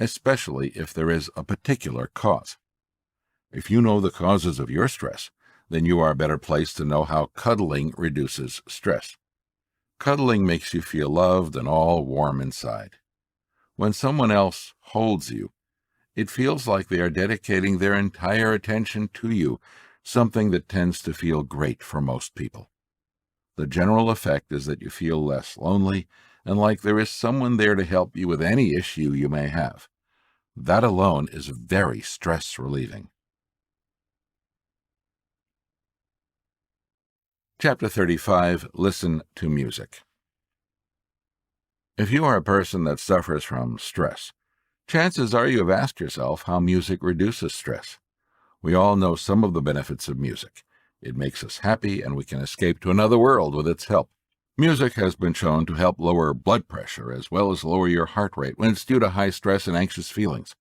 especially if there is a particular cause. If you know the causes of your stress, then you are better placed to know how cuddling reduces stress. Cuddling makes you feel loved and all warm inside. When someone else holds you, it feels like they are dedicating their entire attention to you, something that tends to feel great for most people. The general effect is that you feel less lonely and like there is someone there to help you with any issue you may have. That alone is very stress-relieving. Chapter 35. Listen to music. If you are a person that suffers from stress, chances are you have asked yourself how music reduces stress. We all know some of the benefits of music. It makes us happy, and we can escape to another world with its help. Music has been shown to help lower blood pressure as well as lower your heart rate when it's due to high stress and anxious feelings.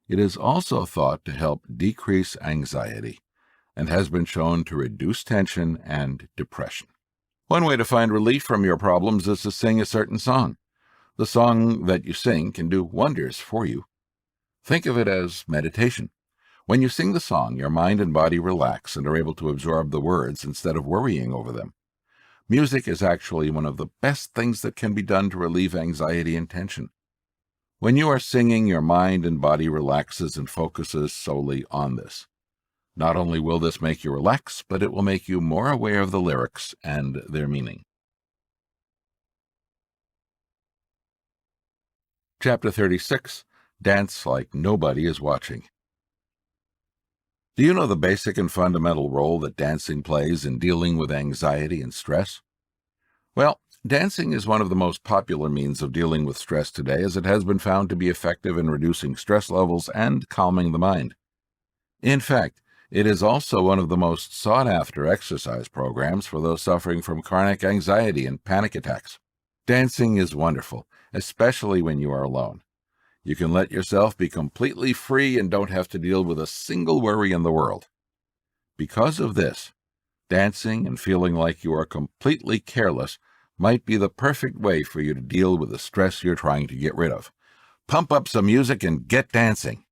It is also thought to help decrease anxiety and has been shown to reduce tension and depression. One way to find relief from your problems is to sing a certain song. The song that you sing can do wonders for you. Think of it as meditation. When you sing the song, your mind and body relax and are able to absorb the words instead of worrying over them. Music is actually one of the best things that can be done to relieve anxiety and tension. When you are singing, your mind and body relaxes and focuses solely on this. Not only will this make you relax, but it will make you more aware of the lyrics and their meaning. Chapter 36, Dance Like Nobody is Watching. Do you know the basic and fundamental role that dancing plays in dealing with anxiety and stress? Well, dancing is one of the most popular means of dealing with stress today, as it has been found to be effective in reducing stress levels and calming the mind. In fact, it is also one of the most sought-after exercise programs for those suffering from chronic anxiety and panic attacks. Dancing is wonderful, especially when you are alone. You can let yourself be completely free and don't have to deal with a single worry in the world. Because of this, dancing and feeling like you are completely careless might be the perfect way for you to deal with the stress you're trying to get rid of. Pump up some music and get dancing.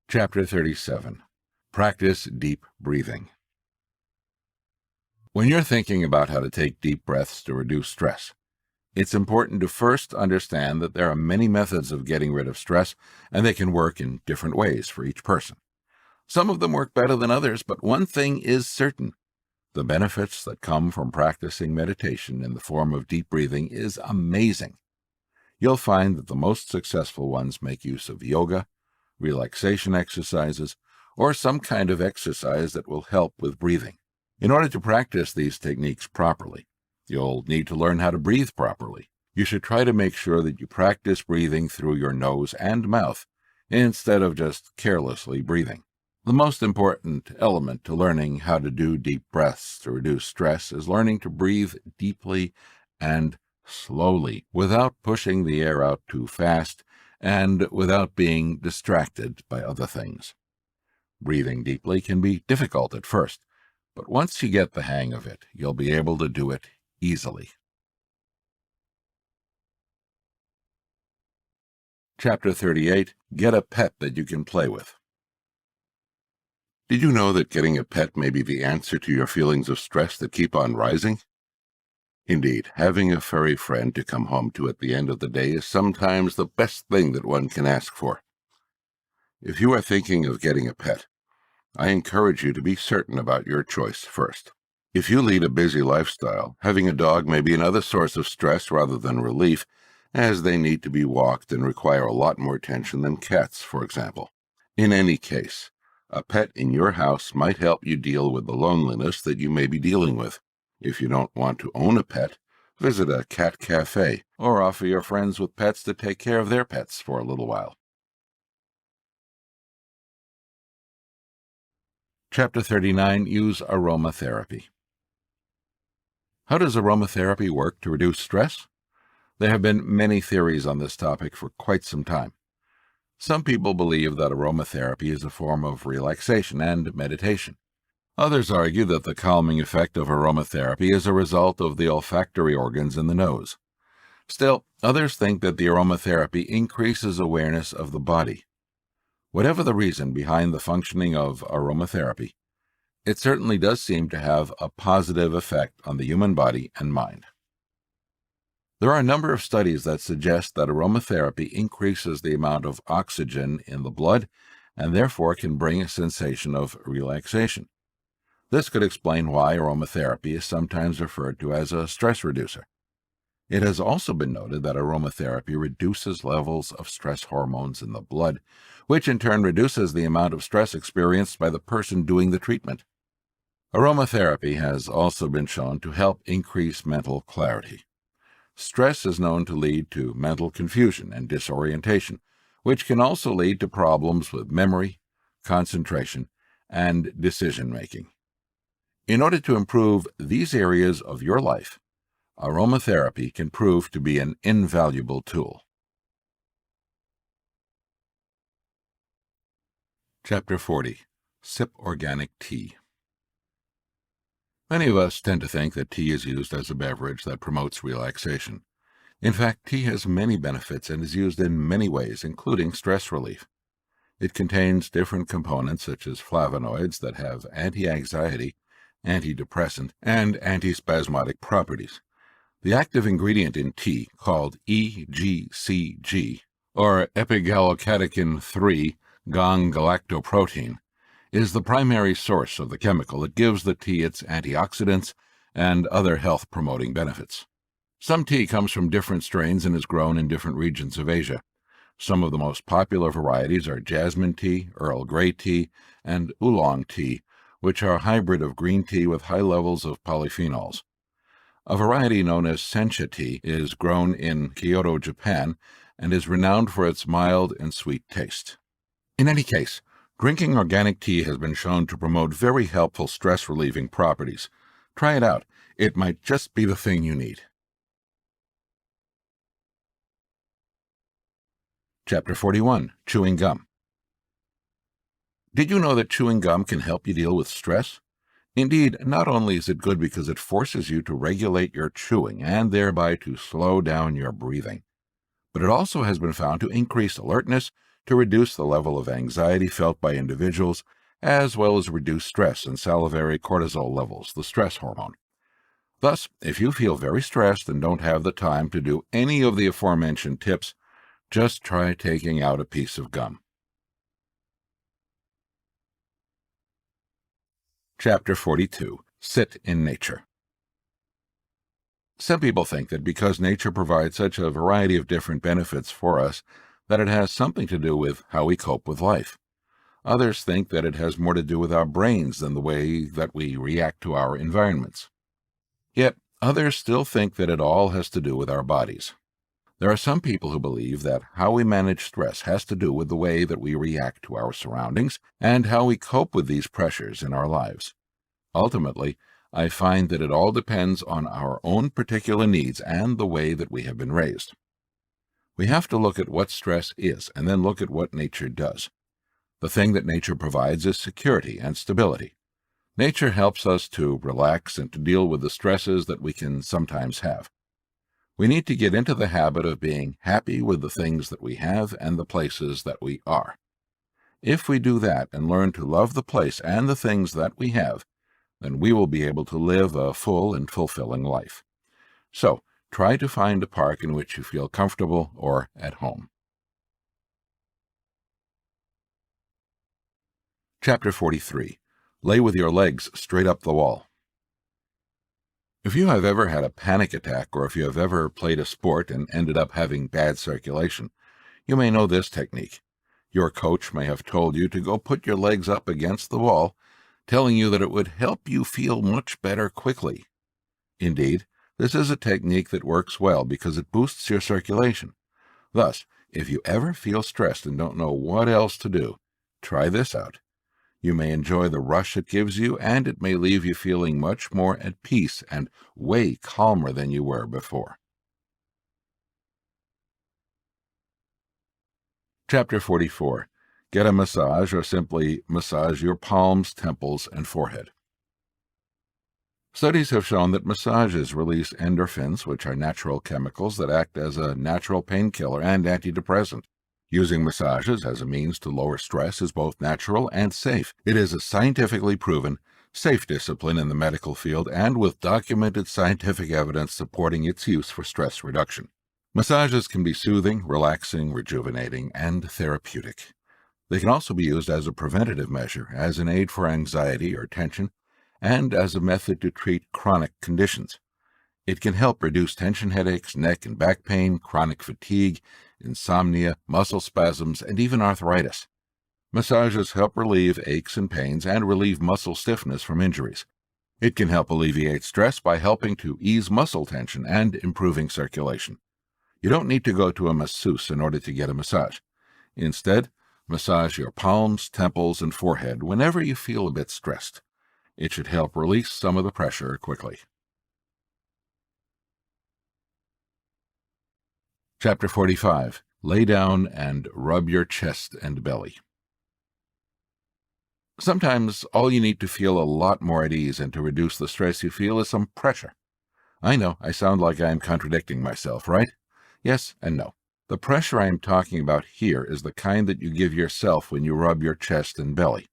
Chapter 37. Practice deep breathing. When you're thinking about how to take deep breaths to reduce stress, it's important to first understand that there are many methods of getting rid of stress, and they can work in different ways for each person. Some of them work better than others, but one thing is certain. The benefits that come from practicing meditation in the form of deep breathing is amazing. You'll find that the most successful ones make use of yoga, relaxation exercises, or some kind of exercise that will help with breathing. In order to practice these techniques properly, you'll need to learn how to breathe properly. You should try to make sure that you practice breathing through your nose and mouth instead of just carelessly breathing. The most important element to learning how to do deep breaths to reduce stress is learning to breathe deeply and slowly without pushing the air out too fast and without being distracted by other things. Breathing deeply can be difficult at first, but once you get the hang of it, you'll be able to do it easily. Chapter 38. Get a pet that you can play with. Did you know that getting a pet may be the answer to your feelings of stress that keep on rising? Indeed, having a furry friend to come home to at the end of the day is sometimes the best thing that one can ask for. If you are thinking of getting a pet, I encourage you to be certain about your choice first. If you lead a busy lifestyle, having a dog may be another source of stress rather than relief, as they need to be walked and require a lot more attention than cats, for example. In any case, a pet in your house might help you deal with the loneliness that you may be dealing with. If you don't want to own a pet, visit a cat cafe or offer your friends with pets to take care of their pets for a little while. Chapter 39. Use aromatherapy. How does aromatherapy work to reduce stress? There have been many theories on this topic for quite some time. Some people believe that aromatherapy is a form of relaxation and meditation. Others argue that the calming effect of aromatherapy is a result of the olfactory organs in the nose. Still, others think that the aromatherapy increases awareness of the body. Whatever the reason behind the functioning of aromatherapy, it certainly does seem to have a positive effect on the human body and mind. There are a number of studies that suggest that aromatherapy increases the amount of oxygen in the blood and therefore can bring a sensation of relaxation. This could explain why aromatherapy is sometimes referred to as a stress reducer. It has also been noted that aromatherapy reduces levels of stress hormones in the blood, which in turn reduces the amount of stress experienced by the person doing the treatment. Aromatherapy has also been shown to help increase mental clarity. Stress is known to lead to mental confusion and disorientation, which can also lead to problems with memory, concentration, and decision-making. In order to improve these areas of your life, aromatherapy can prove to be an invaluable tool. Chapter 40. Sip Organic Tea. Many of us tend to think that tea is used as a beverage that promotes relaxation. In fact, tea has many benefits and is used in many ways, including stress relief. It contains different components such as flavonoids that have anti-anxiety, antidepressant, and antispasmodic properties. The active ingredient in tea, called EGCG, or epigallocatechin-3 gong-galactoprotein, is the primary source of the chemical that gives the tea its antioxidants and other health-promoting benefits. Some tea comes from different strains and is grown in different regions of Asia. Some of the most popular varieties are jasmine tea, Earl Grey tea, and oolong tea, which are a hybrid of green tea with high levels of polyphenols. A variety known as sencha tea is grown in Kyoto, Japan, and is renowned for its mild and sweet taste. In any case, drinking organic tea has been shown to promote very helpful stress-relieving properties. Try it out. It might just be the thing you need. Chapter 41. Chewing Gum. Did you know that chewing gum can help you deal with stress? Indeed, not only is it good because it forces you to regulate your chewing and thereby to slow down your breathing, but it also has been found to increase alertness, to reduce the level of anxiety felt by individuals, as well as reduce stress and salivary cortisol levels, the stress hormone. Thus, if you feel very stressed and don't have the time to do any of the aforementioned tips, just try taking out a piece of gum. Chapter 42. Sit in Nature. Some people think that because nature provides such a variety of different benefits for us, that it has something to do with how we cope with life. Others think that it has more to do with our brains than the way that we react to our environments. Yet, others still think that it all has to do with our bodies. There are some people who believe that how we manage stress has to do with the way that we react to our surroundings and how we cope with these pressures in our lives. Ultimately, I find that it all depends on our own particular needs and the way that we have been raised. We have to look at what stress is and then look at what nature does. The thing that nature provides is security and stability. Nature helps us to relax and to deal with the stresses that we can sometimes have. We need to get into the habit of being happy with the things that we have and the places that we are. If we do that and learn to love the place and the things that we have, then we will be able to live a full and fulfilling life. So, try to find a park in which you feel comfortable or at home. Chapter 43. Lay with your legs straight up the wall. If you have ever had a panic attack or if you have ever played a sport and ended up having bad circulation, you may know this technique. Your coach may have told you to go put your legs up against the wall, telling you that it would help you feel much better quickly. Indeed, this is a technique that works well because it boosts your circulation. Thus, if you ever feel stressed and don't know what else to do, try this out. You may enjoy the rush it gives you, and it may leave you feeling much more at peace and way calmer than you were before. Chapter 44. Get a massage or simply massage your palms, temples, and forehead. Studies have shown that massages release endorphins, which are natural chemicals that act as a natural painkiller and antidepressant. Using massages as a means to lower stress is both natural and safe. It is a scientifically proven, safe discipline in the medical field and with documented scientific evidence supporting its use for stress reduction. Massages can be soothing, relaxing, rejuvenating, and therapeutic. They can also be used as a preventative measure, as an aid for anxiety or tension, and as a method to treat chronic conditions. It can help reduce tension headaches, neck and back pain, chronic fatigue, insomnia, muscle spasms, and even arthritis. Massages help relieve aches and pains and relieve muscle stiffness from injuries. It can help alleviate stress by helping to ease muscle tension and improving circulation. You don't need to go to a masseuse in order to get a massage. Instead, massage your palms, temples, and forehead whenever you feel a bit stressed. It should help release some of the pressure quickly. Chapter 45. Lay down and rub your chest and belly. Sometimes all you need to feel a lot more at ease and to reduce the stress you feel is some pressure. I know, I sound like I am contradicting myself, right? Yes and no. The pressure I am talking about here is the kind that you give yourself when you rub your chest and belly.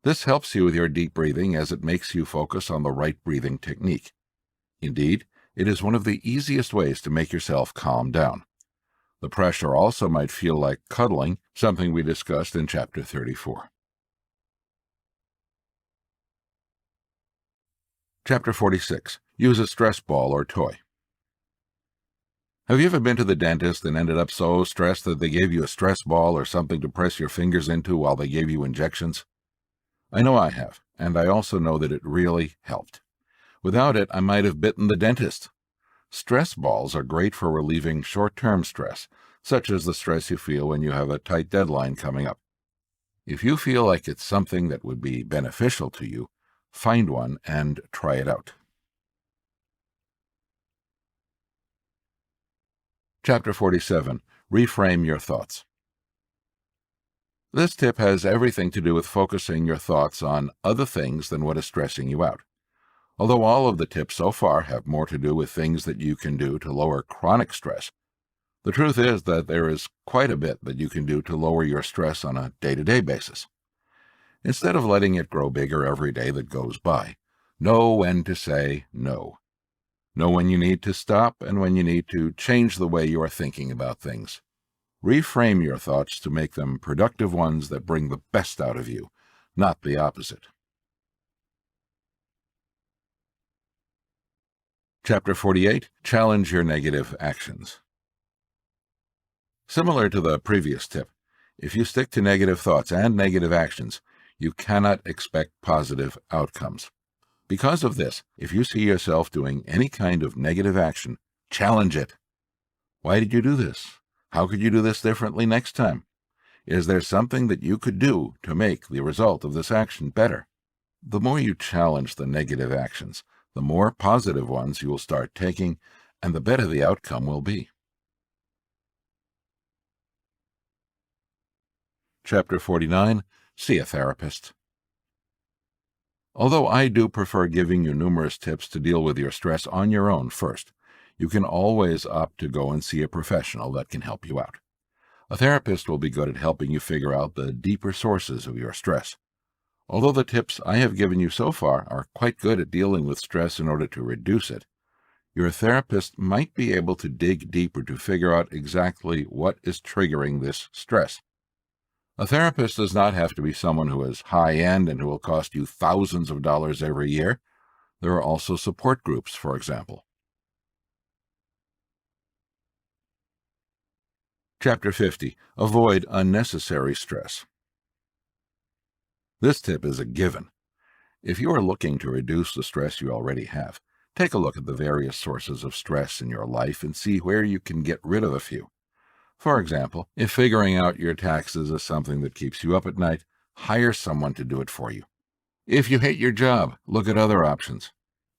This helps you with your deep breathing as it makes you focus on the right breathing technique. Indeed, it is one of the easiest ways to make yourself calm down. The pressure also might feel like cuddling, something we discussed in Chapter 34. Chapter 46. Use a stress ball or toy. Have you ever been to the dentist and ended up so stressed that they gave you a stress ball or something to press your fingers into while they gave you injections? I know I have, and I also know that it really helped. Without it, I might have bitten the dentist. Stress balls are great for relieving short-term stress, such as the stress you feel when you have a tight deadline coming up. If you feel like it's something that would be beneficial to you, find one and try it out. Chapter 47. Reframe your thoughts. This tip has everything to do with focusing your thoughts on other things than what is stressing you out. Although all of the tips so far have more to do with things that you can do to lower chronic stress, the truth is that there is quite a bit that you can do to lower your stress on a day-to-day basis. Instead of letting it grow bigger every day that goes by, know when to say no. Know when you need to stop and when you need to change the way you are thinking about things. Reframe your thoughts to make them productive ones that bring the best out of you, not the opposite. Chapter 48. Challenge your negative actions. Similar to the previous tip, if you stick to negative thoughts and negative actions, you cannot expect positive outcomes. Because of this, if you see yourself doing any kind of negative action, challenge it. Why did you do this? How could you do this differently next time? Is there something that you could do to make the result of this action better? The more you challenge the negative actions, the more positive ones you will start taking, and the better the outcome will be. Chapter 49. See a therapist. Although I do prefer giving you numerous tips to deal with your stress on your own first, you can always opt to go and see a professional that can help you out. A therapist will be good at helping you figure out the deeper sources of your stress. Although the tips I have given you so far are quite good at dealing with stress in order to reduce it, your therapist might be able to dig deeper to figure out exactly what is triggering this stress. A therapist does not have to be someone who is high-end and who will cost you thousands of dollars every year. There are also support groups, for example. Chapter 50. Avoid unnecessary stress. This tip is a given. If you are looking to reduce the stress you already have, take a look at the various sources of stress in your life and see where you can get rid of a few. For example, if figuring out your taxes is something that keeps you up at night, hire someone to do it for you. If you hate your job, look at other options.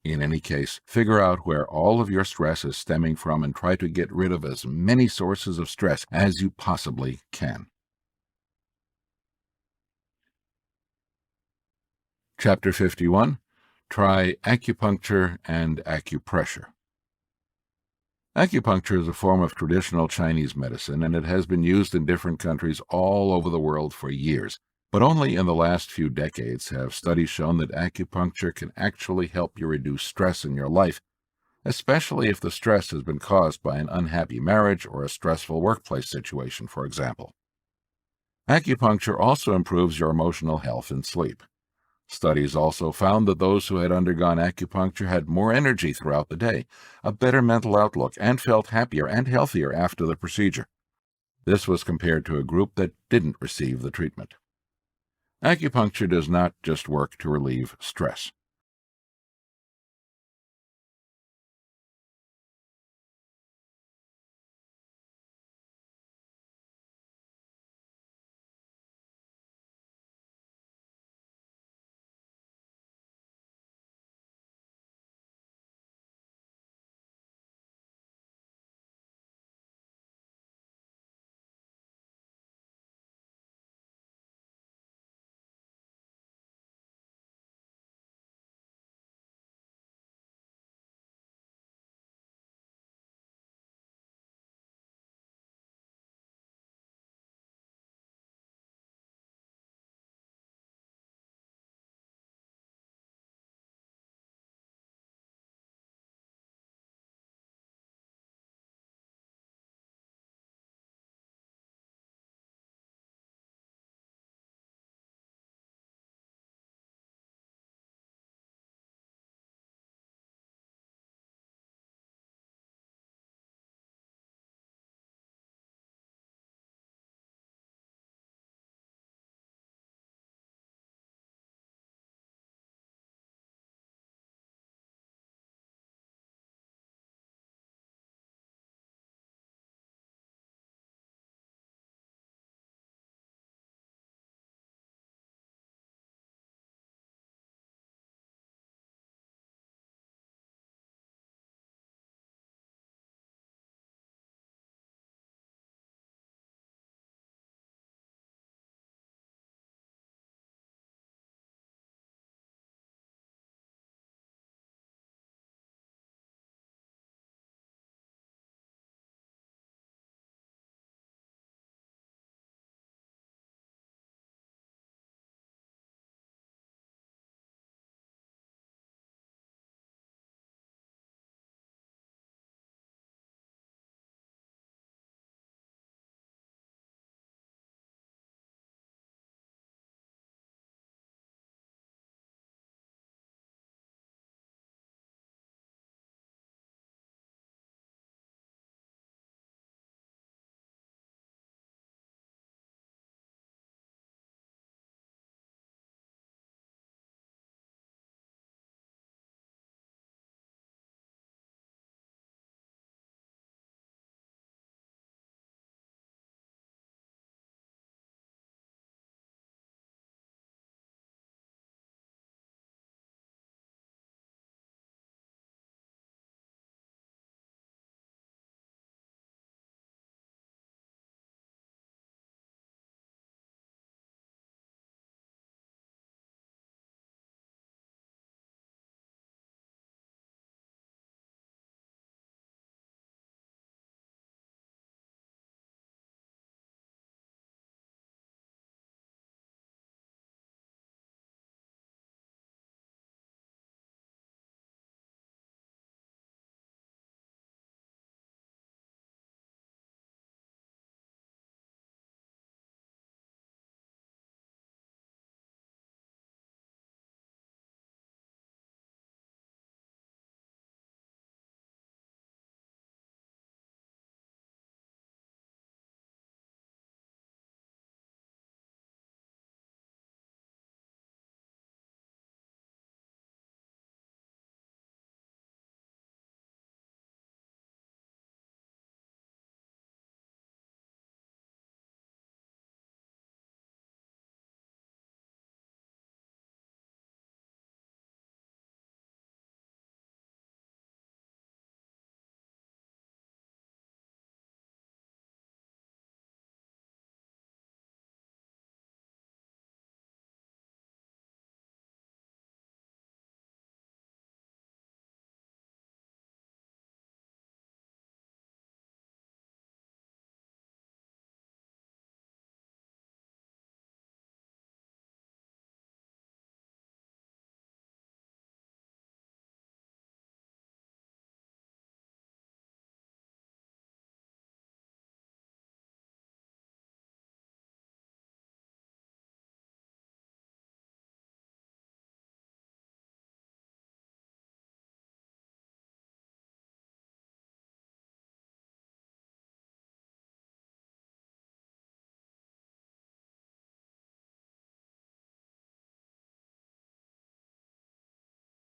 In any case, figure out where all of your stress is stemming from and try to get rid of as many sources of stress as you possibly can. Chapter 51. Try acupuncture and acupressure. Acupuncture is a form of traditional Chinese medicine, and it has been used in different countries all over the world for years. But only in the last few decades have studies shown that acupuncture can actually help you reduce stress in your life, especially if the stress has been caused by an unhappy marriage or a stressful workplace situation, for example. Acupuncture also improves your emotional health and sleep. Studies also found that those who had undergone acupuncture had more energy throughout the day, a better mental outlook, and felt happier and healthier after the procedure. This was compared to a group that didn't receive the treatment. Acupuncture does not just work to relieve stress.